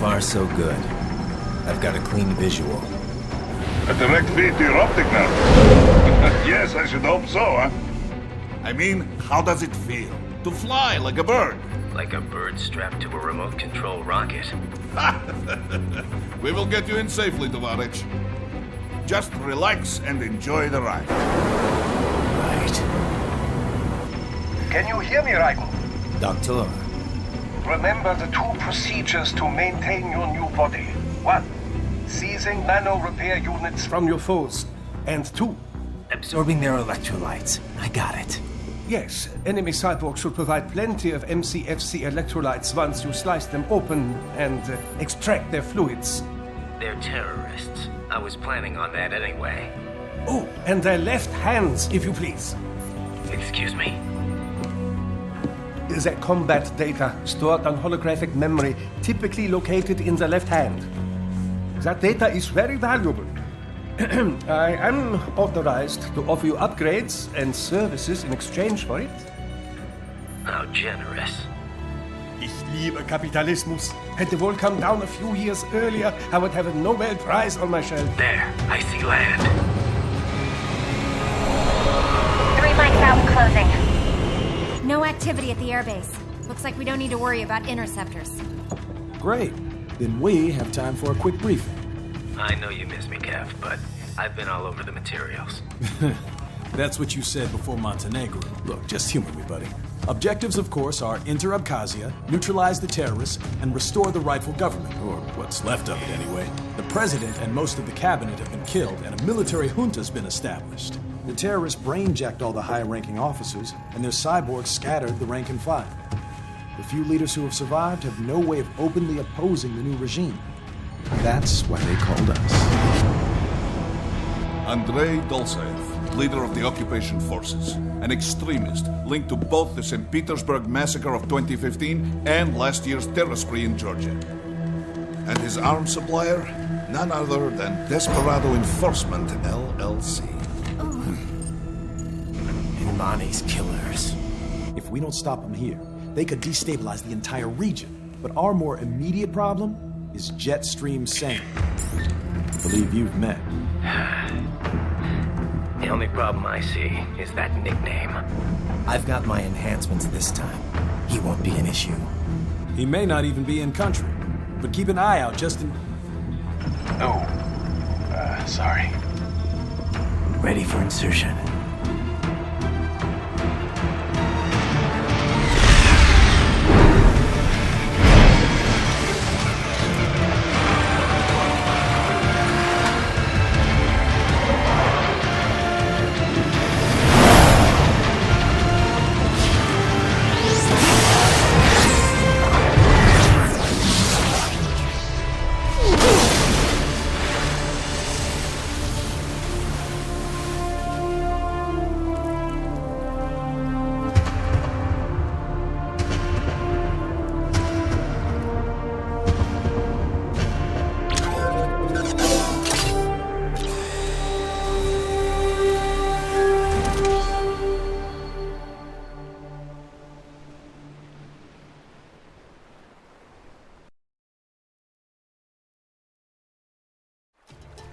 far, so good. I've got a clean visual. A direct feed to your optic now. Yes, I should hope so, huh? I mean, how does it feel? To fly like a bird? Like a bird strapped to a remote control rocket. We will get you in safely, Tovarich. Just relax and enjoy the ride. Right. Can you hear me, Raiko? Doctor. Remember the two procedures to maintain your new body. 1. Seizing nano repair units from your foes. And 2. Absorbing their electrolytes. I got it. Yes, enemy cyborgs should provide plenty of MCFC electrolytes once you slice them open and extract their fluids. They're terrorists. I was planning on that anyway. Oh, and their left hands, if you please. Excuse me? The combat data stored on holographic memory, typically located in the left hand. That data is very valuable. I am authorized to offer you upgrades and services in exchange for it. How generous. Ich liebe Kapitalismus. Hätte wohl come down a few years earlier, I would have a Nobel Prize on my shelf. There, I see land. 3 mics out, closing. No activity at the airbase. Looks like we don't need to worry about interceptors. Great. Then we have time for a quick briefing. I know you miss me, Kev, but I've been all over the materials. That's what you said before Montenegro. Look, just humor me, buddy. Objectives, of course, are enter Abkhazia, neutralize the terrorists, and restore the rightful government, or what's left of it anyway. The president and most of the cabinet have been killed, and a military junta's been established. The terrorists brain-jacked all the high-ranking officers, and their cyborgs scattered the rank and file. The few leaders who have survived have no way of openly opposing the new regime. That's why they called us. Andrei Dolzaev, leader of the occupation forces, an extremist linked to both the St. Petersburg massacre of 2015 and last year's terror spree in Georgia. And his arms supplier, none other than Desperado Enforcement, LLC. Imani's killers. If we don't stop them here, they could destabilize the entire region. But our more immediate problem is Jetstream Sane. I believe you've met. The only problem I see is that nickname. I've got my enhancements this time. He won't be an issue. He may not even be in country. But keep an eye out just in... Oh, sorry. Ready for insertion.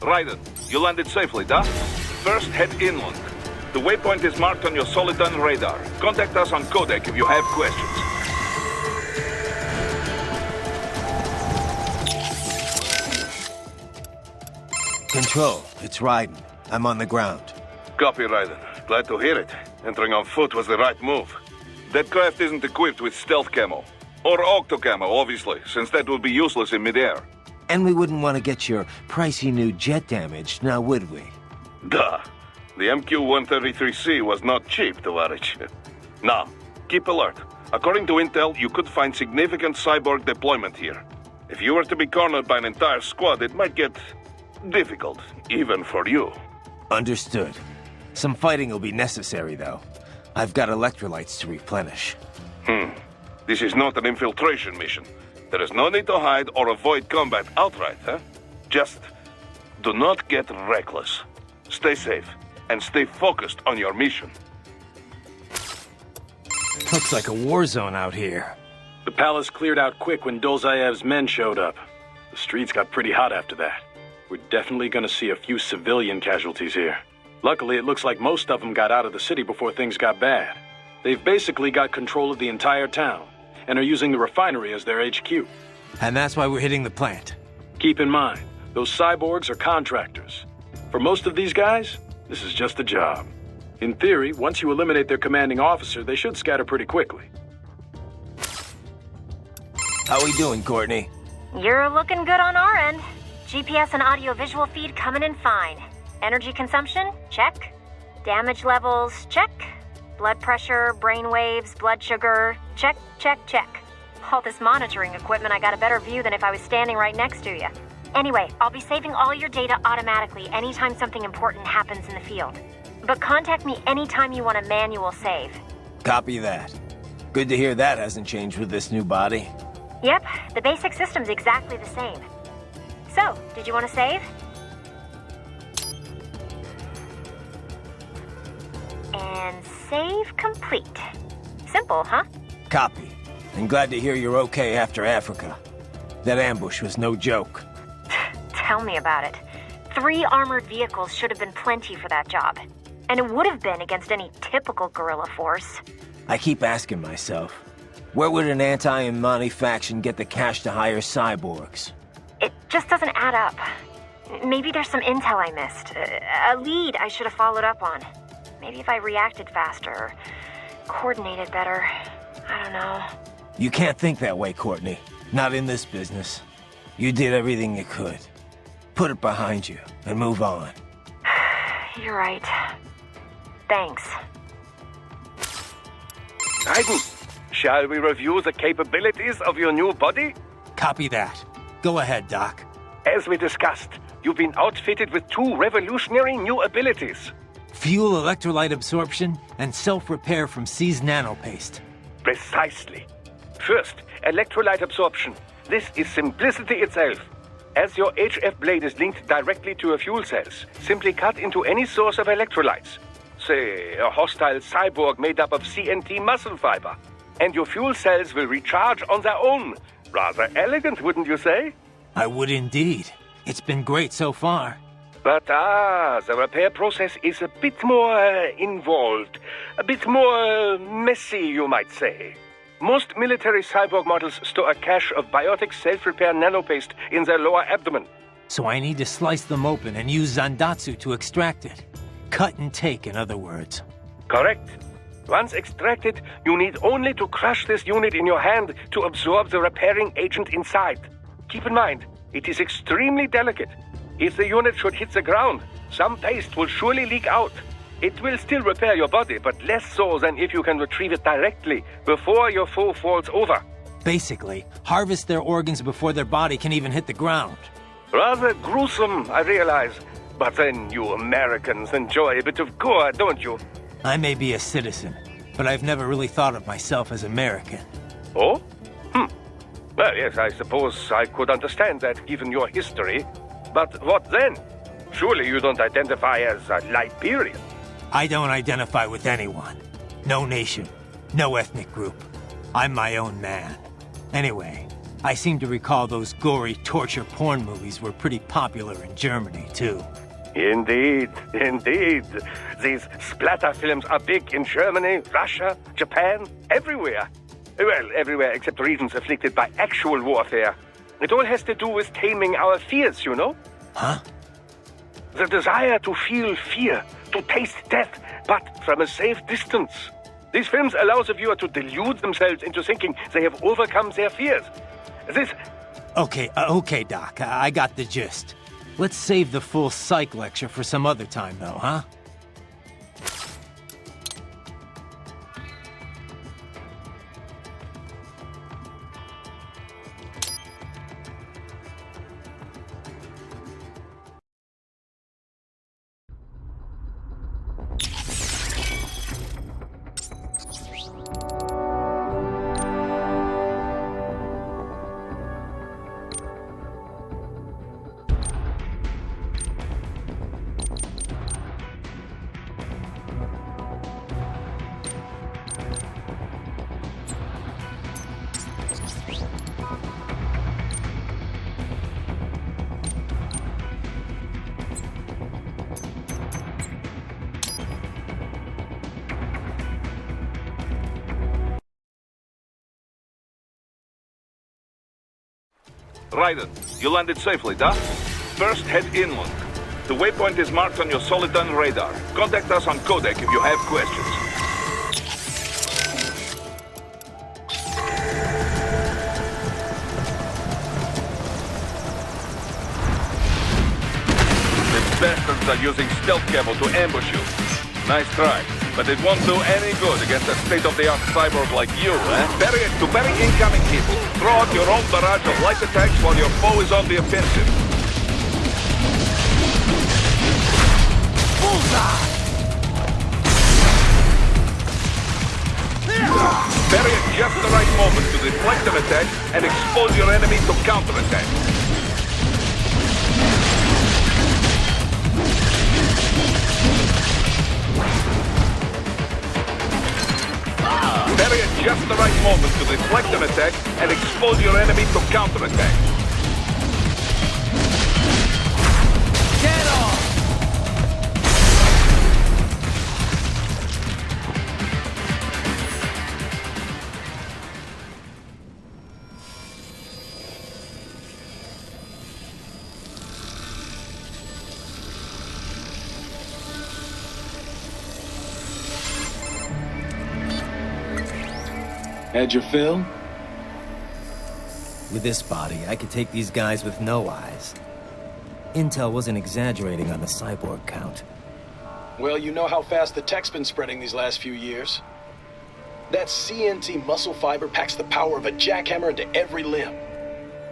Raiden, you landed safely, da? First, head inland. The waypoint is marked on your Soliton radar. Contact us on Codec if you have questions. Control, it's Raiden. I'm on the ground. Copy, Raiden. Glad to hear it. Entering on foot was the right move. That craft isn't equipped with stealth camo. Or octo camo, obviously, since that would be useless in midair. And we wouldn't want to get your pricey new jet damaged, now would we? Duh. The MQ-133C was not cheap, Tovarich. Now, keep alert. According to intel, you could find significant cyborg deployment here. If you were to be cornered by an entire squad, it might get difficult, even for you. Understood. Some fighting will be necessary, though. I've got electrolytes to replenish. This is not an infiltration mission. There is no need to hide or avoid combat outright, huh? Just do not get reckless. Stay safe, and stay focused on your mission. Looks like a war zone out here. The palace cleared out quick when Dolzaev's men showed up. The streets got pretty hot after that. We're definitely gonna see a few civilian casualties here. Luckily, it looks like most of them got out of the city before things got bad. They've basically got control of the entire town, and are using the refinery as their HQ. And that's why we're hitting the plant. Keep in mind, those cyborgs are contractors. For most of these guys, this is just a job. In theory, once you eliminate their commanding officer, they should scatter pretty quickly. How we doing, Courtney? You're looking good on our end. GPS and audio-visual feed coming in fine. Energy consumption? Check. Damage levels? Check. Blood pressure, brain waves, blood sugar? Check, check, check. All this monitoring equipment, I got a better view than if I was standing right next to you. Anyway, I'll be saving all your data automatically anytime something important happens in the field. But contact me anytime you want a manual save. Copy that. Good to hear that hasn't changed with this new body. Yep, the basic system's exactly the same. So, did you want to save? And save complete. Simple, huh? Copy. And glad to hear you're okay after Africa. That ambush was no joke. Tell me about it. 3 armored vehicles should have been plenty for that job. And it would have been against any typical guerrilla force. I keep asking myself, where would an anti-Imani faction get the cash to hire cyborgs? It just doesn't add up. Maybe there's some intel I missed. A lead I should have followed up on. Maybe if I reacted faster, coordinated better. I don't know. You can't think that way, Courtney. Not in this business. You did everything you could. Put it behind you and move on. You're right. Thanks. Raiden, shall we review the capabilities of your new body? Copy that. Go ahead, Doc. As we discussed, you've been outfitted with 2 revolutionary new abilities. Fuel electrolyte absorption and self-repair from seized nanopaste. Precisely. First, electrolyte absorption. This is simplicity itself. As your HF blade is linked directly to your fuel cells, simply cut into any source of electrolytes. Say, a hostile cyborg made up of CNT muscle fiber. And your fuel cells will recharge on their own. Rather elegant, wouldn't you say? I would indeed. It's been great so far. But the repair process is a bit more involved. A bit more messy, you might say. Most military cyborg models store a cache of biotic self-repair nanopaste in their lower abdomen. So I need to slice them open and use Zandatsu to extract it. Cut and take, in other words. Correct. Once extracted, you need only to crush this unit in your hand to absorb the repairing agent inside. Keep in mind, it is extremely delicate. If the unit should hit the ground, some paste will surely leak out. It will still repair your body, but less so than if you can retrieve it directly before your foe falls over. Basically, harvest their organs before their body can even hit the ground. Rather gruesome, I realize. But then you Americans enjoy a bit of gore, don't you? I may be a citizen, but I've never really thought of myself as American. Oh? Well, yes, I suppose I could understand that given your history. But what then? Surely you don't identify as a Liberian. I don't identify with anyone. No nation. No ethnic group. I'm my own man. Anyway, I seem to recall those gory torture porn movies were pretty popular in Germany, too. Indeed, indeed. These splatter films are big in Germany, Russia, Japan, everywhere. Well, everywhere except regions afflicted by actual warfare. It all has to do with taming our fears, you know? Huh? The desire to feel fear, to taste death, but from a safe distance. These films allow the viewer to delude themselves into thinking they have overcome their fears. This... Okay, Doc. I got the gist. Let's save the full psych lecture for some other time, though, huh? Raiden, you landed safely, da? First, head inland. The waypoint is marked on your Soliton radar. Contact us on codec if you have questions. The bastards are using stealth cable to ambush you. Nice try, but it won't do any good against a state-of-the-art cyborg like you, eh? To bury incoming people, throw out your own barrage of light attacks while your foe is on the offensive. Bullseye! Bury at just the right moment to deflect an attack and expose your enemy to counterattack. Bury at just the right moment to deflect an attack and expose your enemy to counterattack. Get off! Had your fill? With this body, I could take these guys with no eyes. Intel wasn't exaggerating on the cyborg count. Well, you know how fast the tech's been spreading these last few years. That CNT muscle fiber packs the power of a jackhammer into every limb.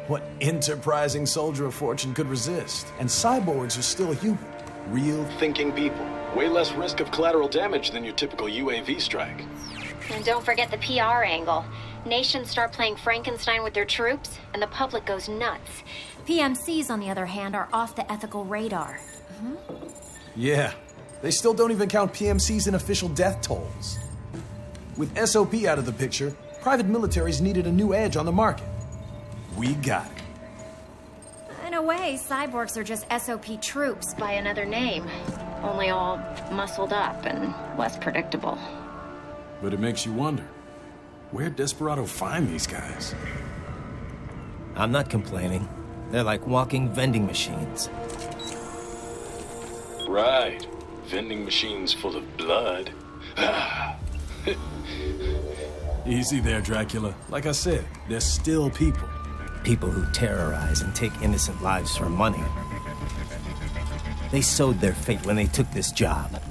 What enterprising soldier of fortune could resist? And cyborgs are still human. Real Thinking people. Way less risk of collateral damage than your typical UAV strike. And don't forget the PR angle. Nations start playing Frankenstein with their troops, and the public goes nuts. PMCs, on the other hand, are off the ethical radar. Yeah, they still don't even count PMCs in official death tolls. With SOP out of the picture, private militaries needed a new edge on the market. We got it. In a way, cyborgs are just SOP troops by another name. Only all muscled up and less predictable. But it makes you wonder, where'd Desperado find these guys? I'm not complaining. They're like walking vending machines. Right. Vending machines full of blood. Easy there, Dracula. Like I said, they're still people. People who terrorize and take innocent lives for money. They sowed their fate when they took this job.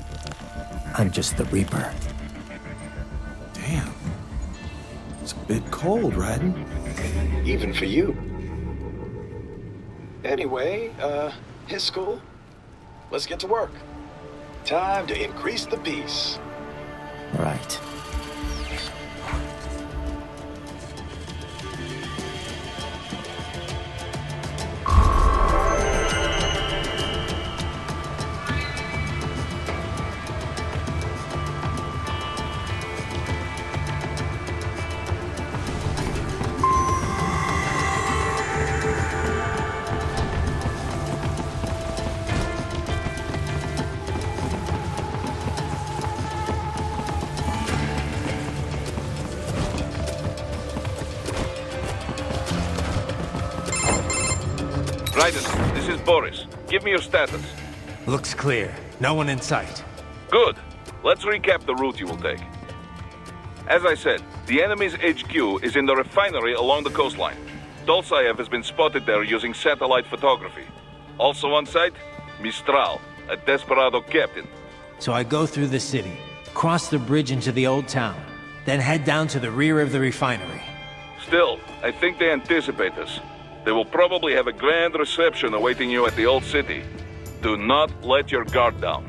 I'm just the Reaper. Damn. It's a bit cold, Raiden. Even for you. Anyway, his school. Let's get to work. Time to increase the peace. Right. Raiden, this is Boris. Give me your status. Looks clear. No one in sight. Good. Let's recap the route you will take. As I said, the enemy's HQ is in the refinery along the coastline. Dolzaev has been spotted there using satellite photography. Also on site, Mistral, a Desperado captain. So I go through the city, cross the bridge into the old town, then head down to the rear of the refinery. Still, I think they anticipate us. They will probably have a grand reception awaiting you at the old city. Do not let your guard down.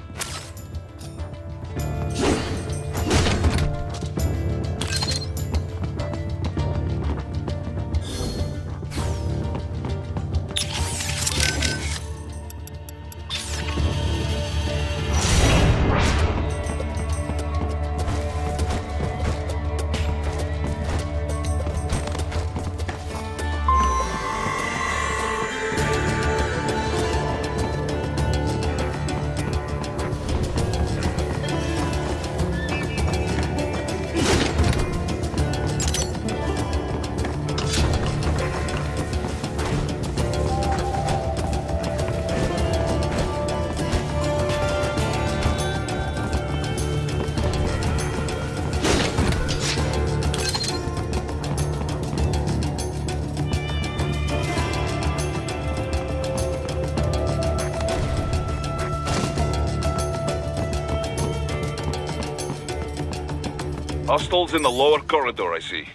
Hostiles in the lower corridor, I see.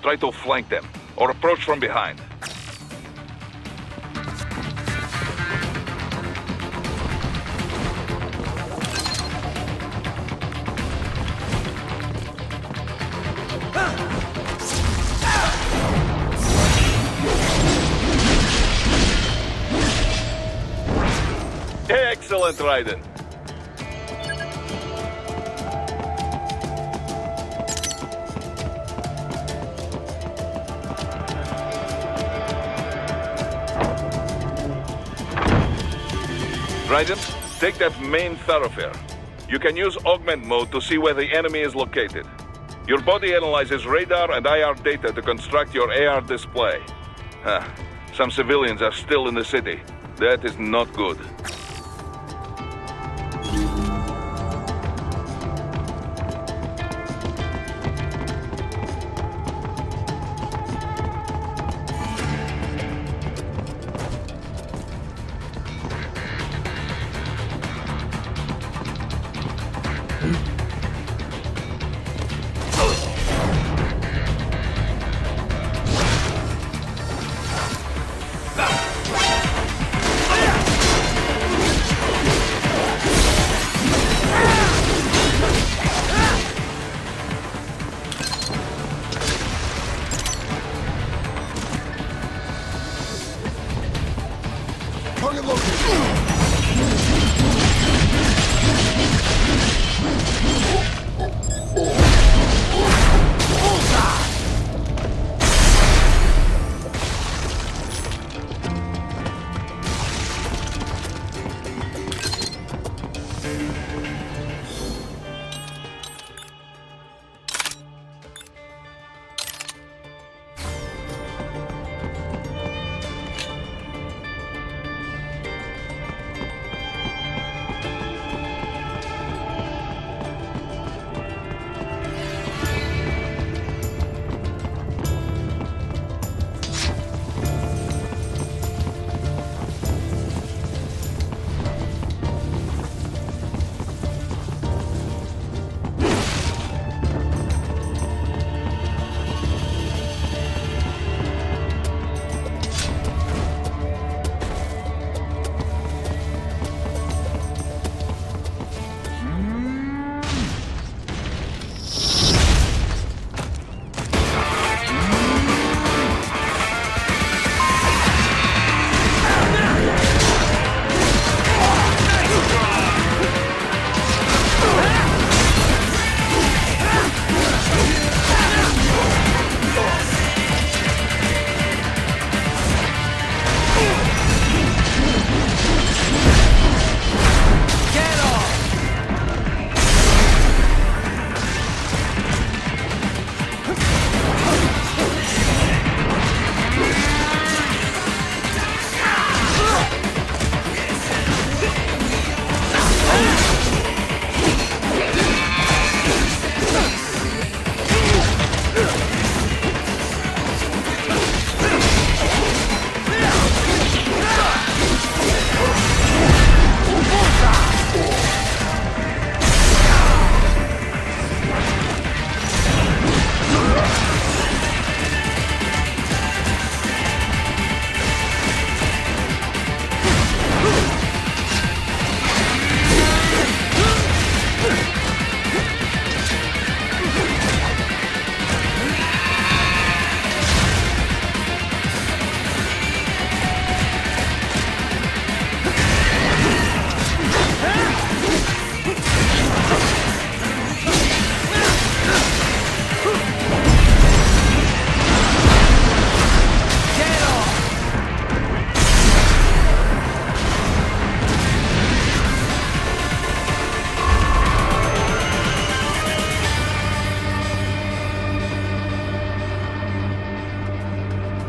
Try to flank them, or approach from behind. Excellent, Raiden. Raiden, take that main thoroughfare. You can use augment mode to see where the enemy is located. Your body analyzes radar and IR data to construct your AR display. Some civilians are still in the city. That is not good.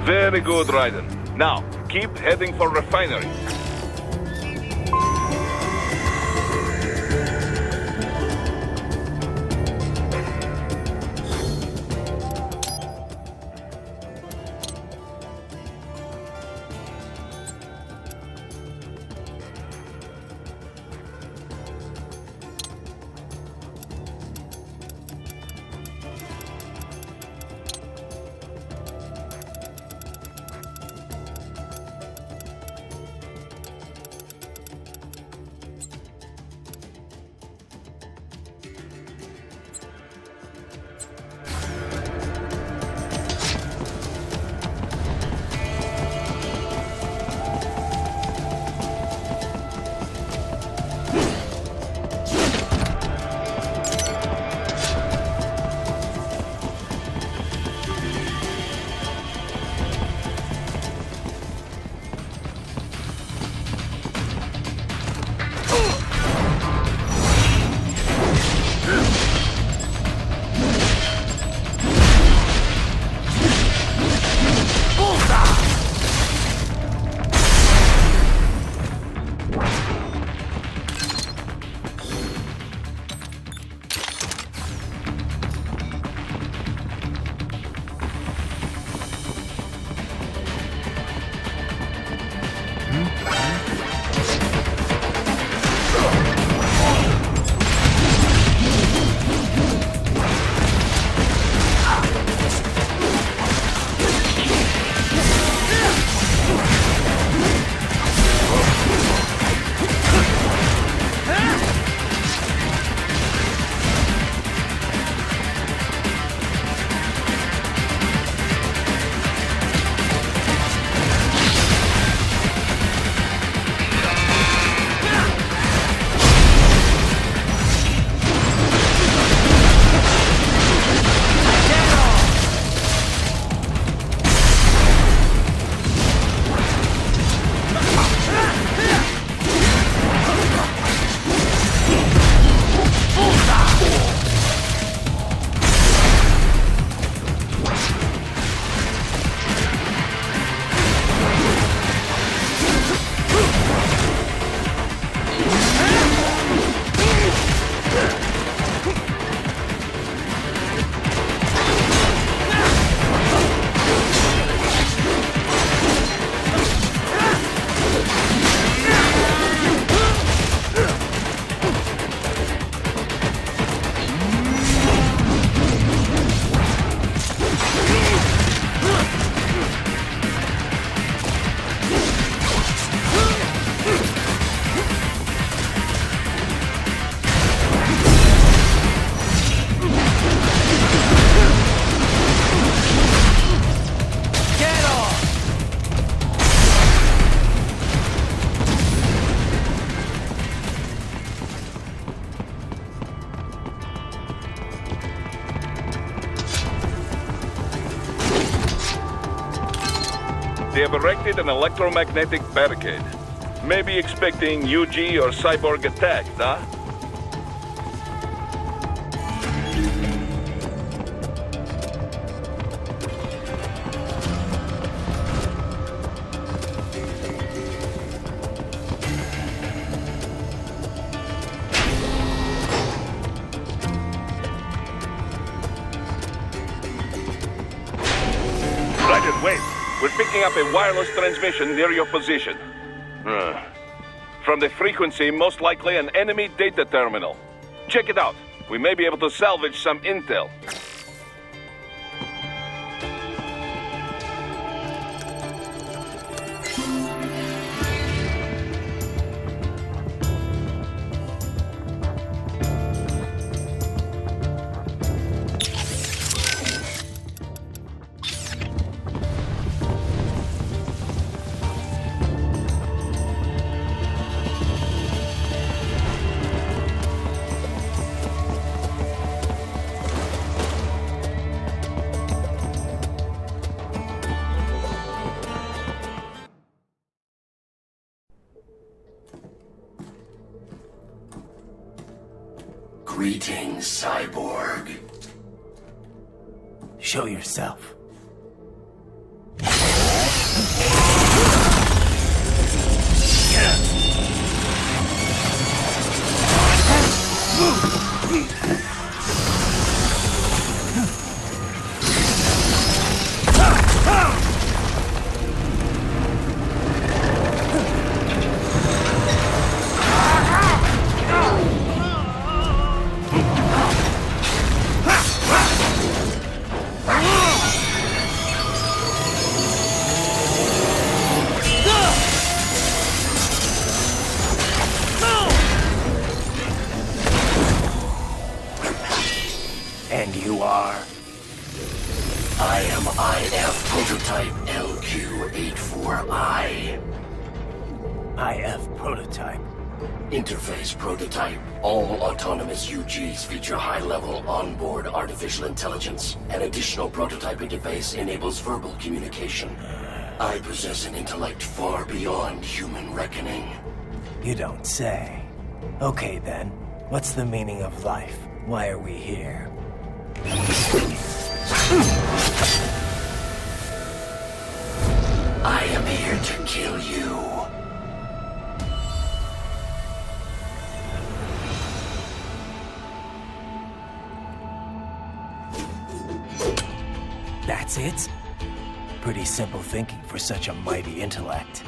Very good, Raiden. Now, keep heading for refinery. have erected an electromagnetic barricade. Maybe expecting UG or cyborg attacks, huh? Wait, we're picking up a wireless transmission near your position. From the frequency, most likely an enemy data terminal. Check it out. We may be able to salvage some intel. Greetings, cyborg. Show yourself. And you are? I am IF Prototype LQ84I. IF Prototype. Interface Prototype. All autonomous UGs feature high-level onboard artificial intelligence. An additional prototype interface enables verbal communication. I possess an intellect far beyond human reckoning. You don't say. Okay then, what's the meaning of life? Why are we here? I am here to kill you. That's it? Pretty simple thinking for such a mighty intellect.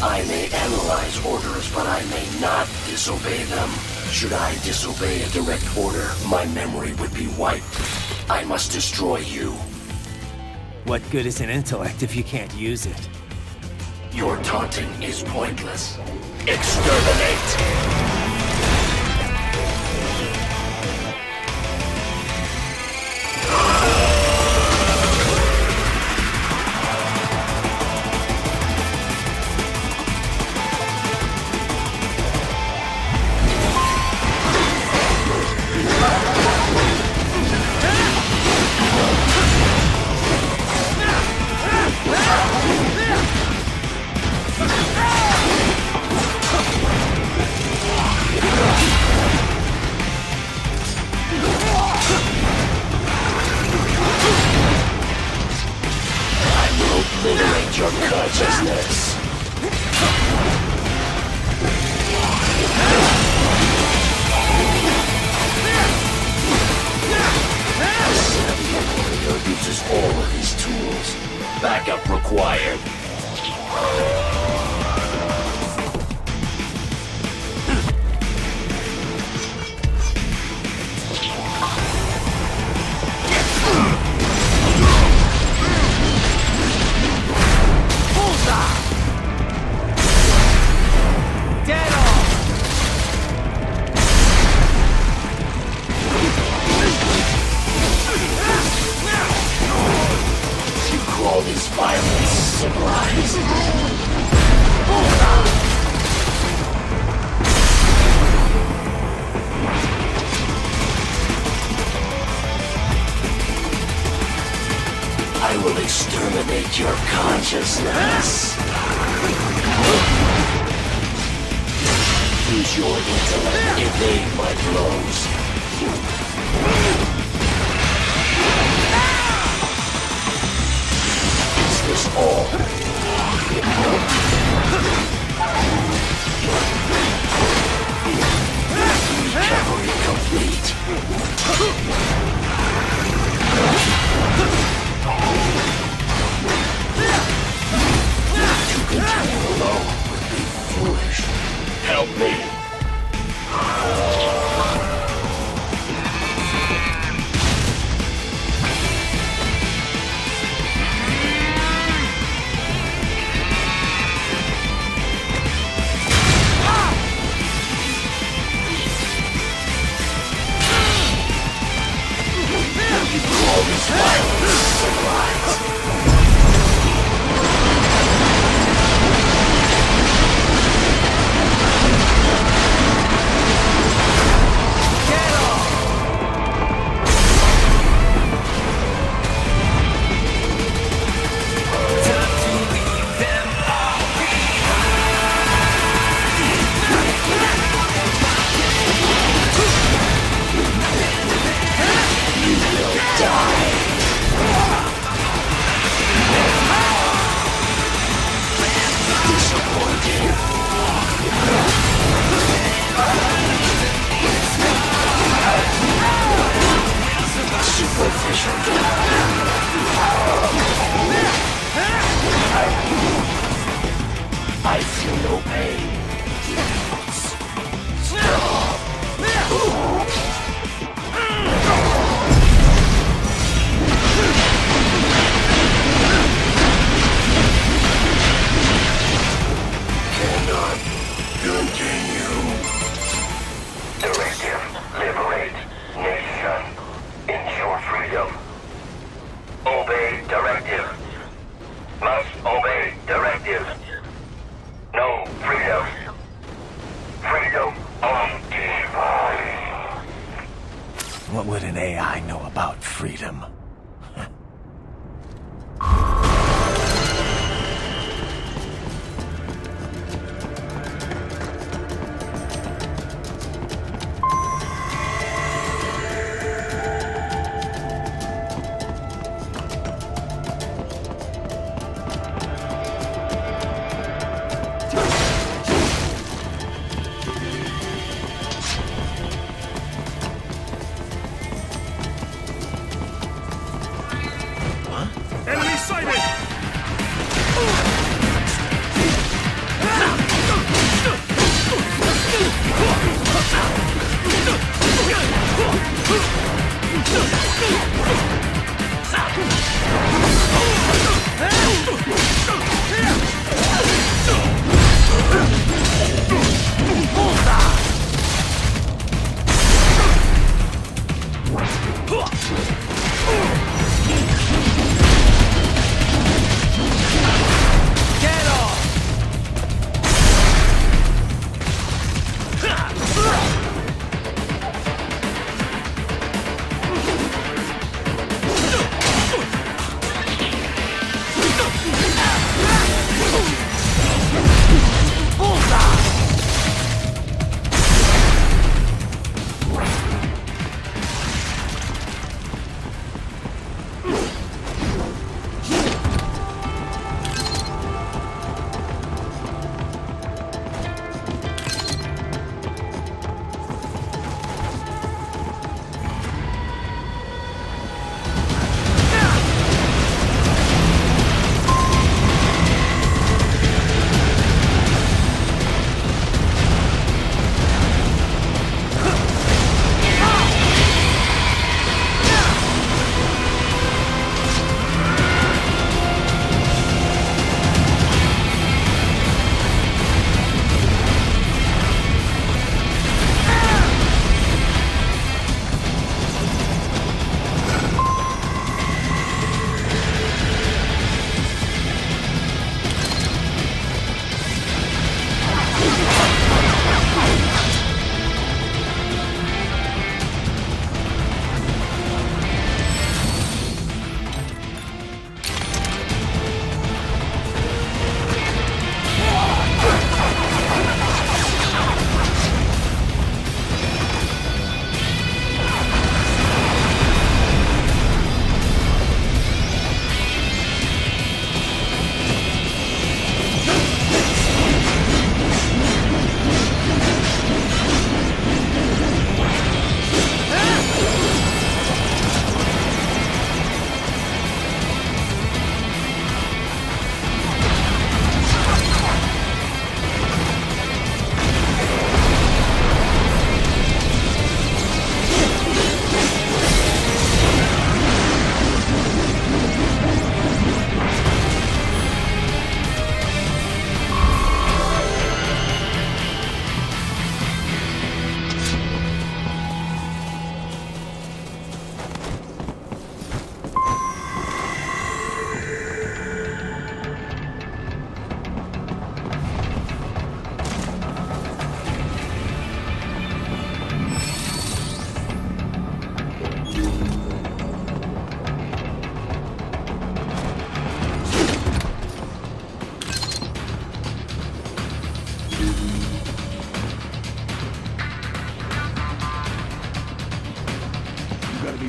I may analyze orders, but I may not disobey them. Should I disobey a direct order, my memory would be wiped. I must destroy you. What good is an intellect if you can't use it? Your taunting is pointless. Exterminate! Obliterate your consciousness. The warrior uses all of his tools. Backup required. All this violence, will exterminate your consciousness. Use your intellect, evade my blows. Is this all? Recovery complete. To continue alone would be foolish. Help me. You call this violence civilized? I feel no pain. Cannot continue. Directive, liberate nation. Ensure freedom. Obey directive. Must obey directive. No freedom. Freedom of device. What would an AI know about freedom?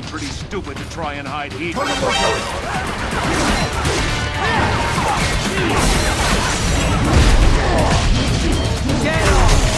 pretty stupid to try and hide heat. Get off!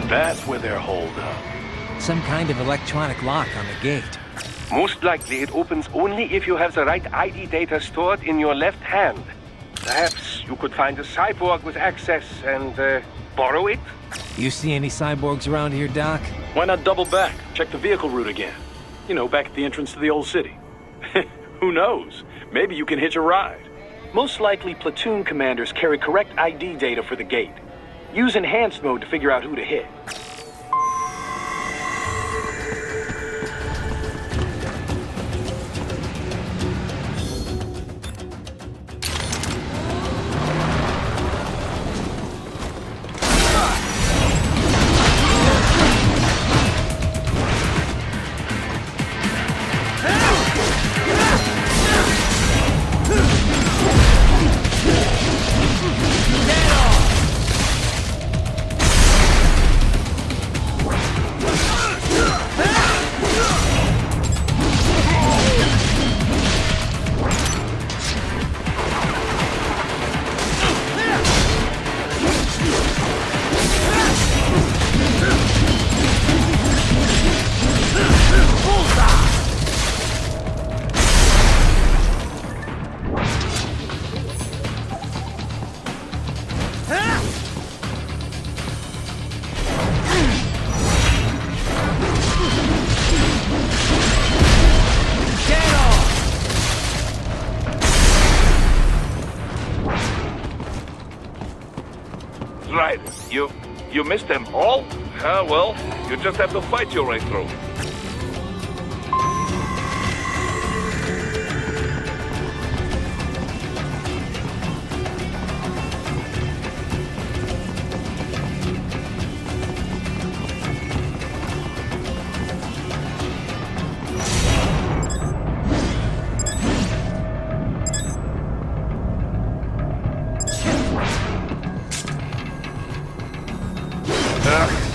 That's where they're holed up. Some kind of electronic lock on the gate. Most likely it opens only if you have the right ID data stored in your left hand. Perhaps you could find a cyborg with access and borrow it? You see any cyborgs around here, Doc? Why not double back? Check the vehicle route again. You know, back at the entrance to the old city. Who knows? Maybe you can hitch a ride. Most likely platoon commanders carry correct ID data for the gate. Use enhanced mode to figure out who to hit. Right. You missed them all? Well, you just have to fight your way through.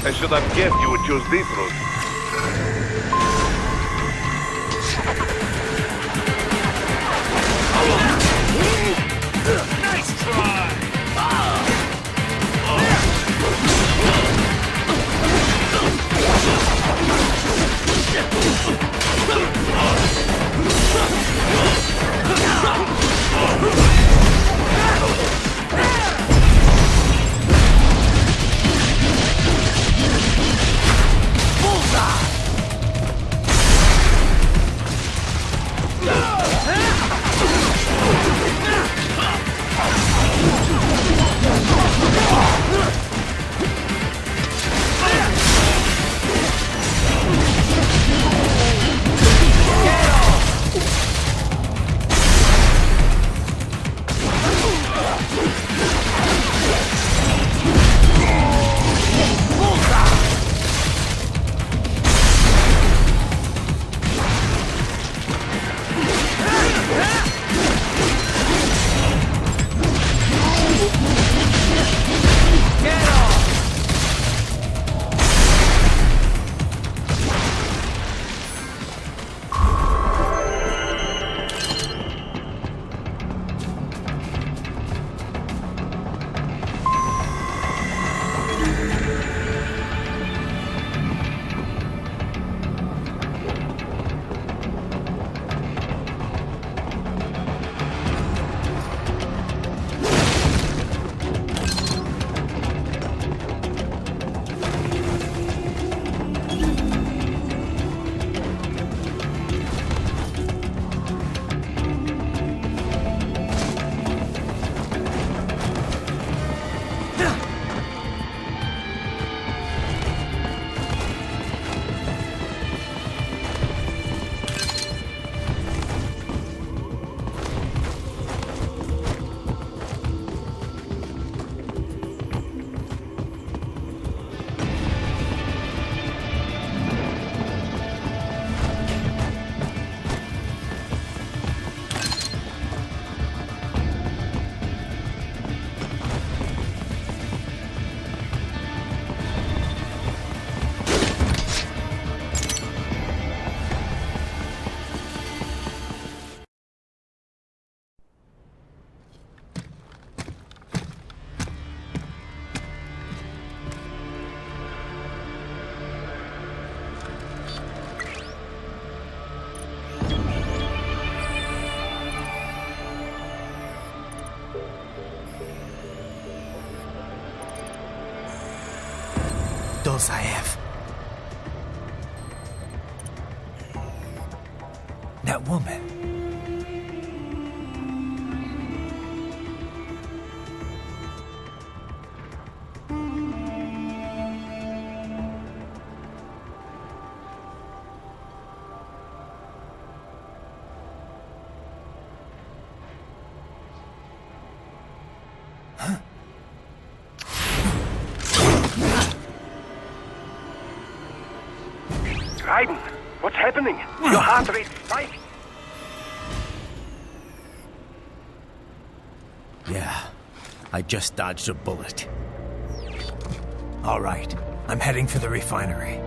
I should have guessed you would choose this route. Nice try! else I have. That woman. Raiden, what's happening? Your heart rate spiked. Yeah, I just dodged a bullet. All right, I'm heading for the refinery.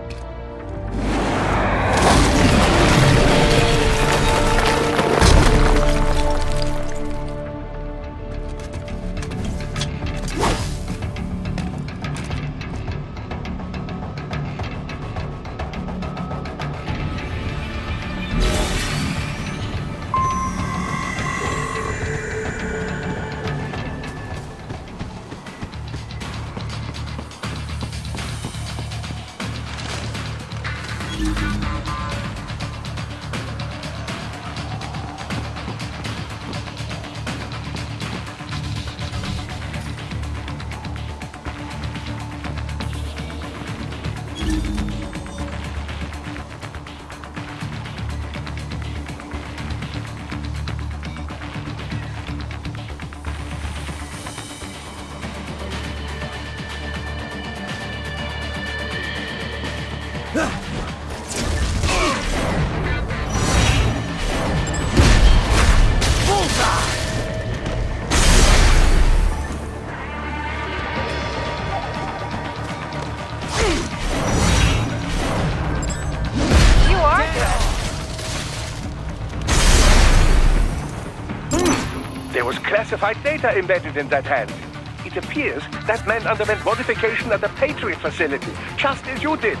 There was classified data embedded in that hand. It appears that man underwent modification at the Patriot facility, just as you did.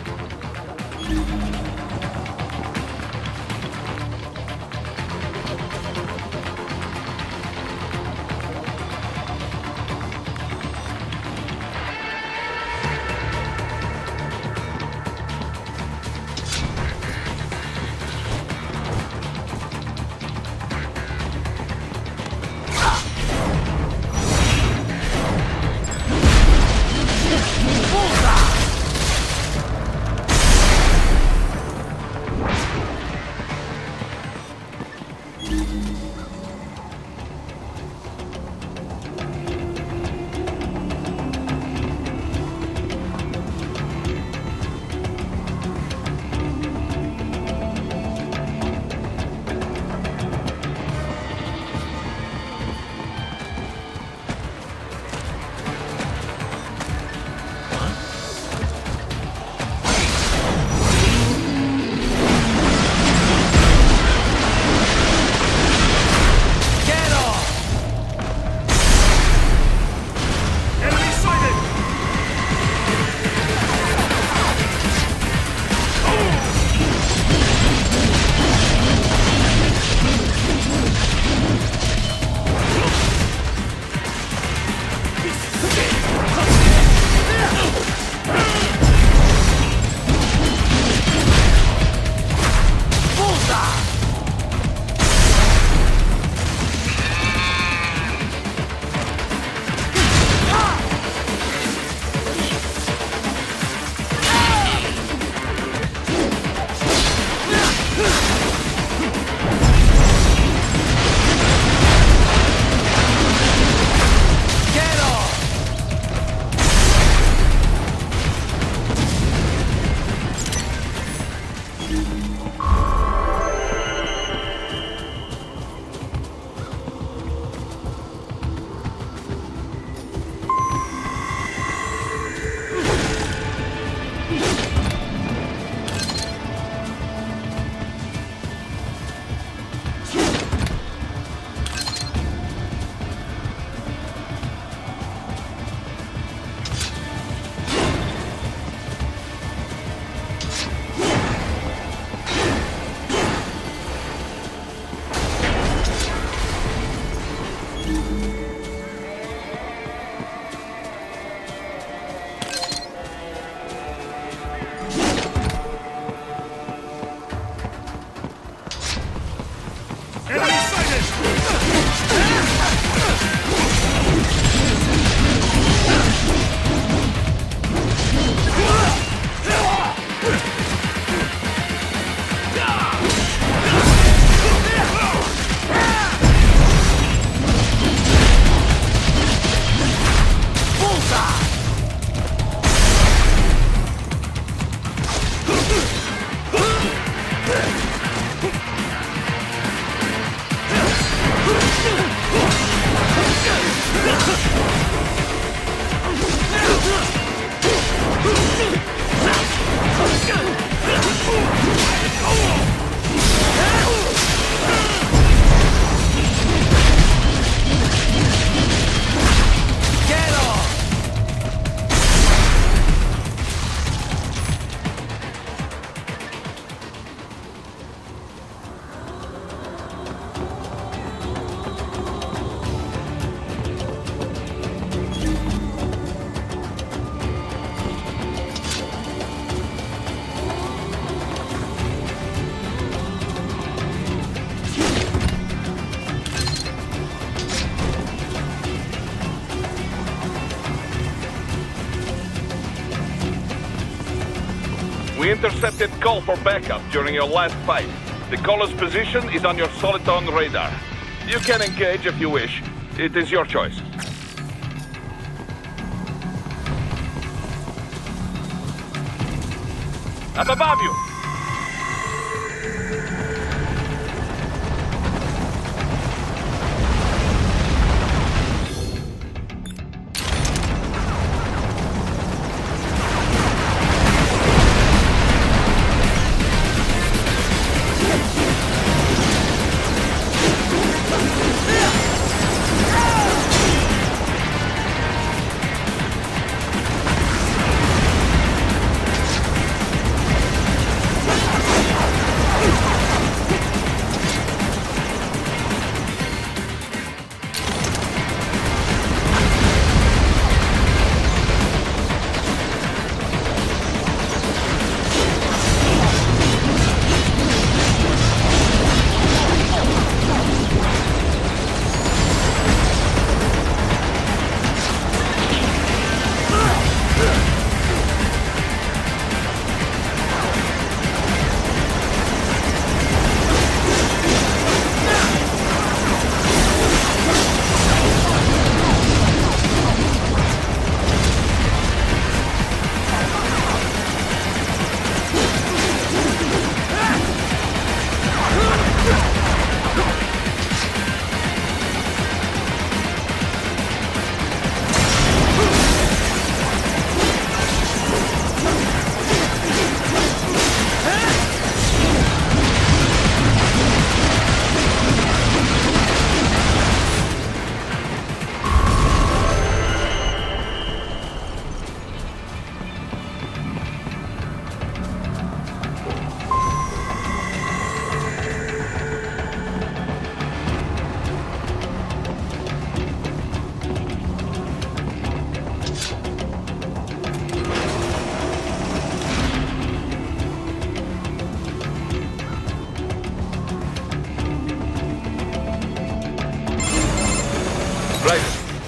We intercepted call for backup during your last fight. The caller's position is on your soliton radar. You can engage if you wish. It is your choice. Up above you!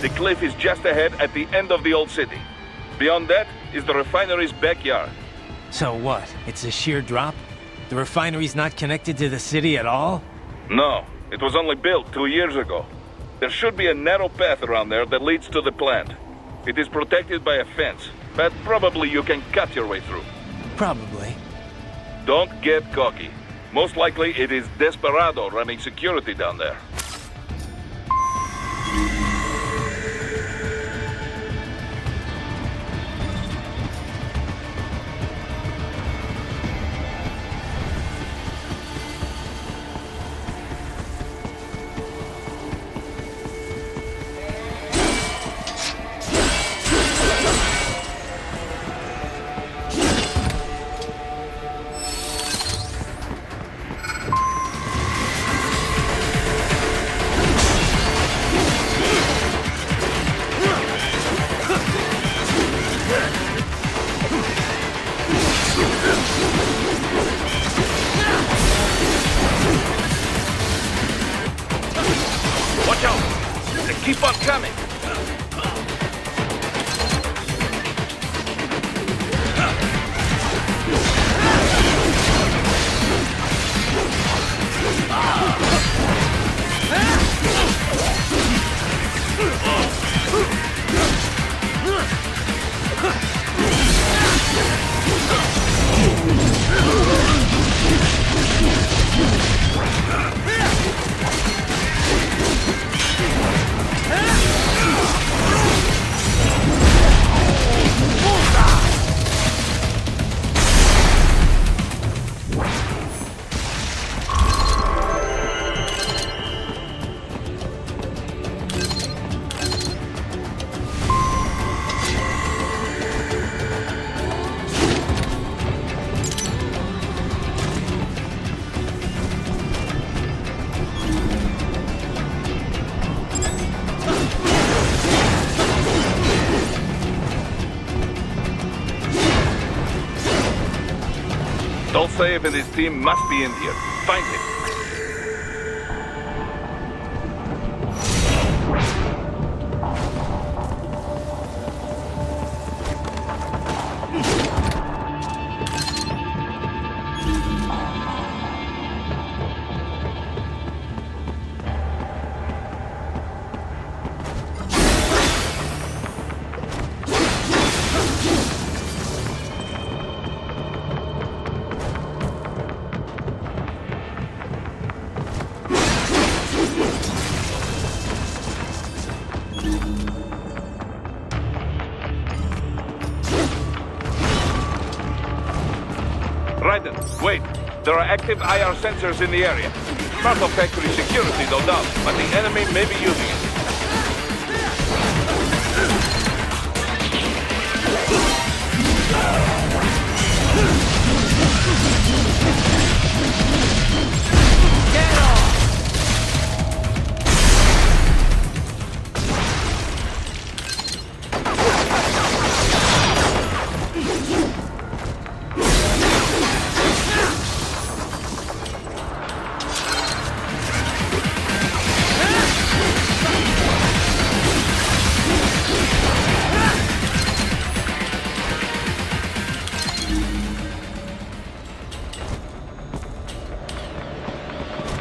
The cliff is just ahead at the end of the old city. Beyond that is the refinery's backyard. So what? It's a sheer drop? The refinery's not connected to the city at all? No, it was only built 2 years ago. There should be a narrow path around there that leads to the plant. It is protected by a fence, but probably you can cut your way through. Probably. Don't get cocky. Most likely it is Desperado running security down there. Watch out! They keep on coming! Dolcev and his team must be in here. Find him. Wait, there are active IR sensors in the area. Part of factory security, no doubt, but the enemy may be using it.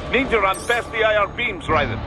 Need to run past the IR beams, Raiden.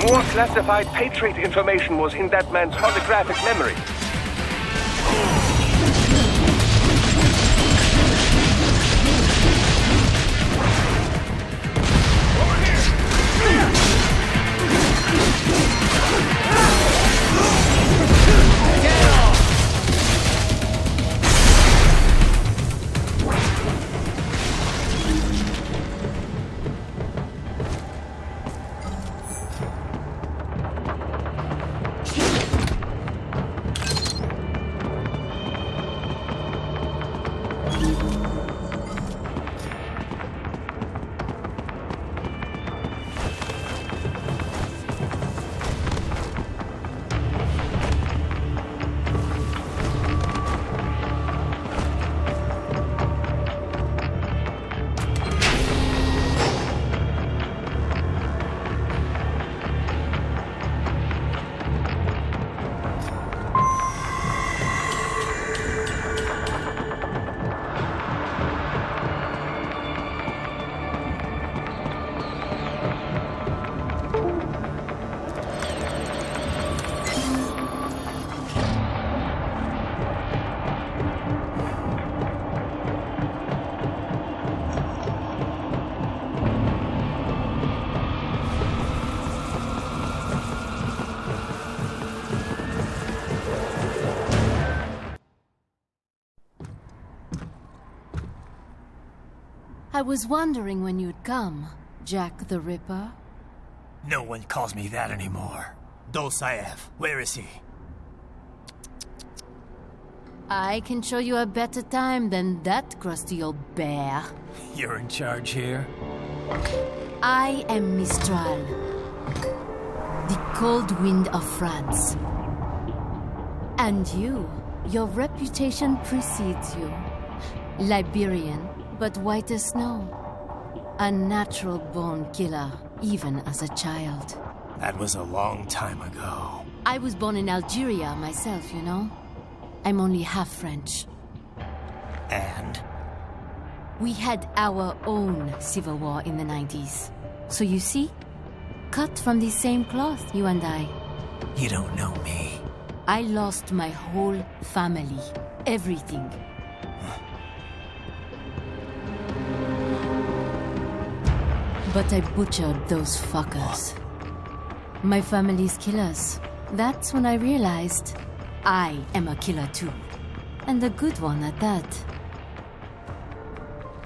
More classified Patriot information was in that man's holographic memory. I was wondering when you'd come, Jack the Ripper. No one calls me that anymore. Dolsaev, where is he? I can show you a better time than that crusty old bear. You're in charge here? I am Mistral, the cold wind of France. And you, your reputation precedes you. Liberian, but white as snow. A natural-born killer, even as a child. That was a long time ago. I was born in Algeria myself, you know. I'm only half French. And? We had our own civil war in the 90s. So you see? Cut from the same cloth, you and I. You don't know me. I lost my whole family. Everything. But I butchered those fuckers. My family's killers. That's when I realized I am a killer too. And a good one at that.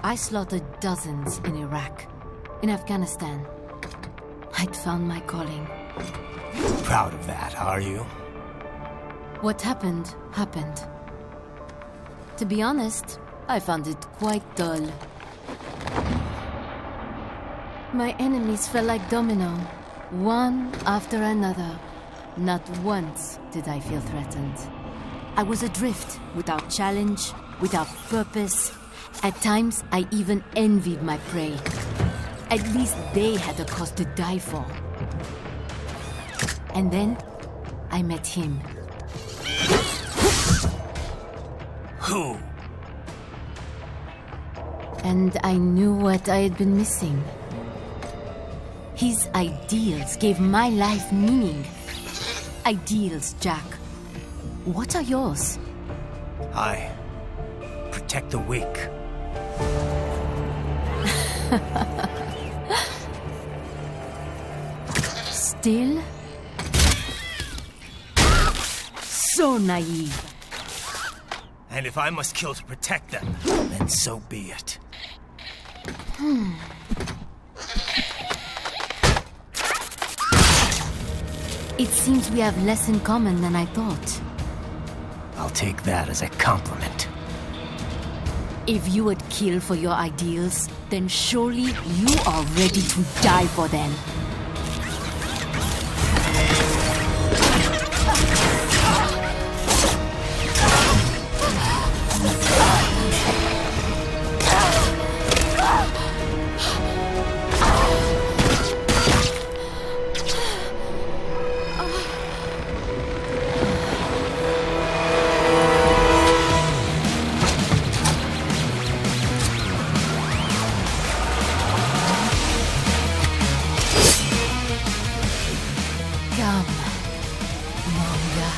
I slaughtered dozens in Iraq, in Afghanistan. I'd found my calling. Proud of that, are you? What happened, happened. To be honest, I found it quite dull. My enemies fell like domino, one after another. Not once did I feel threatened. I was adrift, without challenge, without purpose. At times, I even envied my prey. At least they had a cause to die for. And then, I met him. Who? And I knew what I had been missing. His ideals gave my life meaning. Ideals, Jack. What are yours? I protect the weak. Still? So naive. And if I must kill to protect them, then so be it. It seems we have less in common than I thought. I'll take that as a compliment. If you would kill for your ideals, then surely you are ready to die for them. Come, Monga.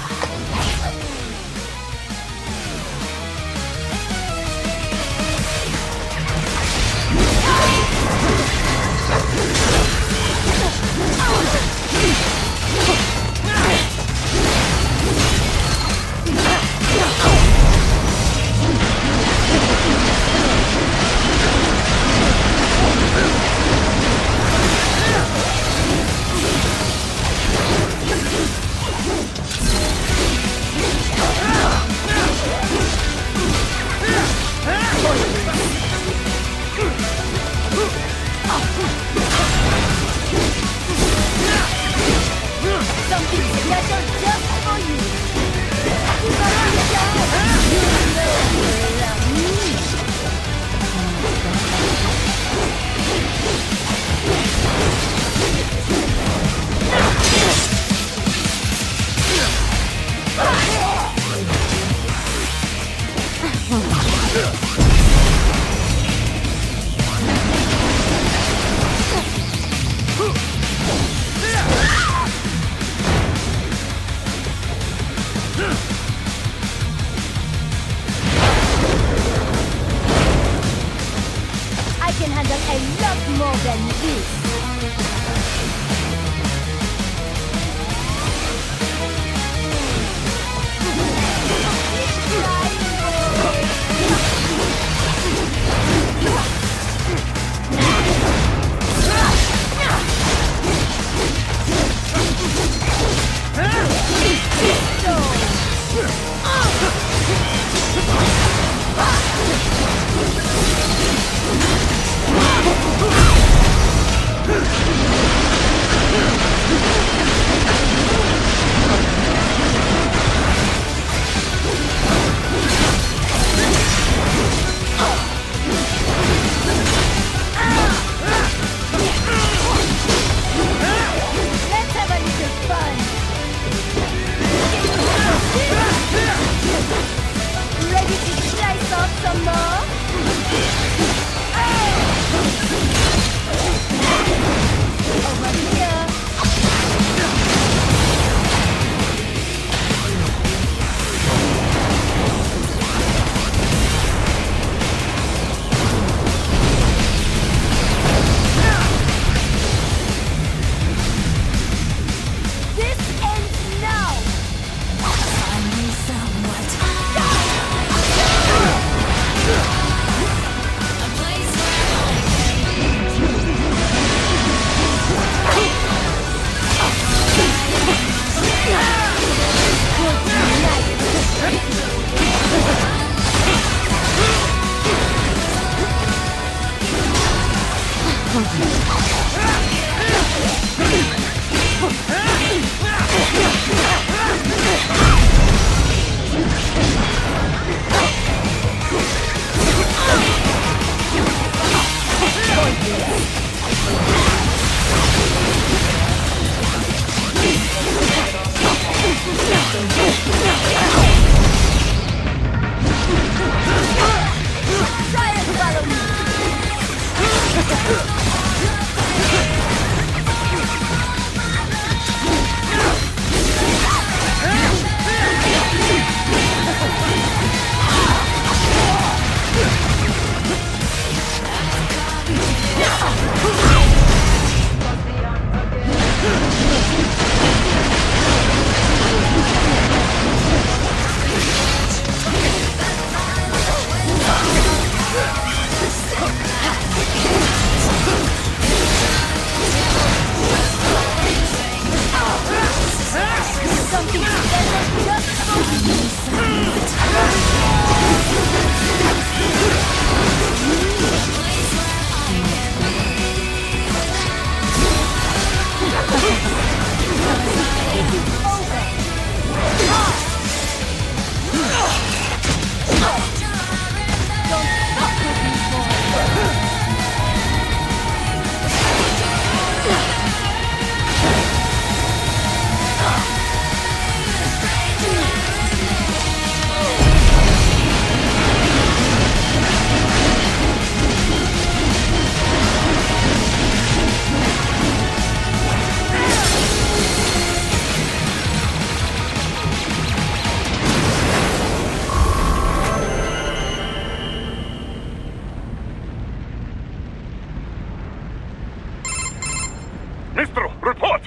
Report!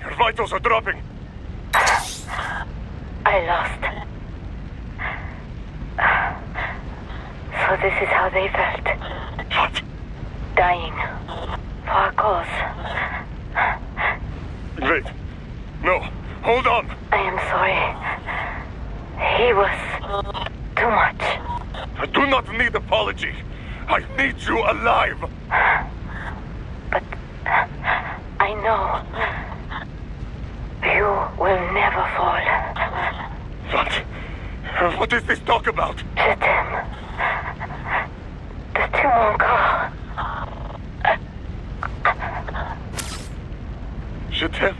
Your vitals are dropping. I lost. So this is how they felt. What? Dying. For a cause. Wait. No. Hold on. I am sorry. He was too much. I do not need apology. I need you alive. But I know you will never fall. What? What is this talk about? Je t'aime. De tu mon corps. Je t'aime.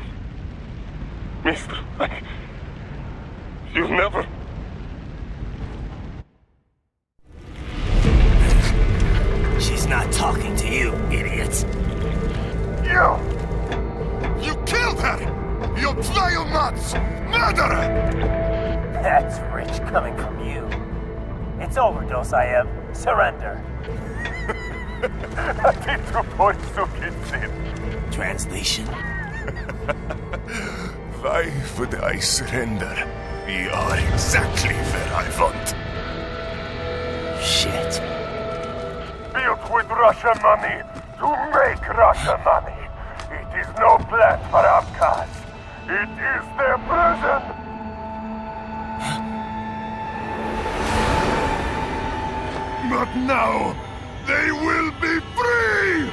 Mister, you never... She's not talking to you, idiot. You killed her! You vile nuts! Murderer! That's rich coming from you. It's overdose, I am. Surrender. Translation? Why would I surrender? We are exactly where I want. Shit. Built with Russian money to make Russian money. It is no plan for outcasts. It is their prison. But now, they will be free!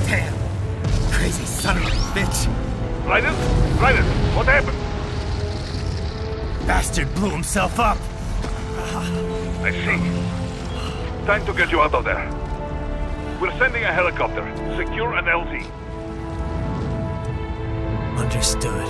Damn! Crazy son of a bitch! Raiden? Raiden, what happened? Bastard blew himself up! I see. Time to get you out of there. We're sending a helicopter. Secure an LZ. Understood.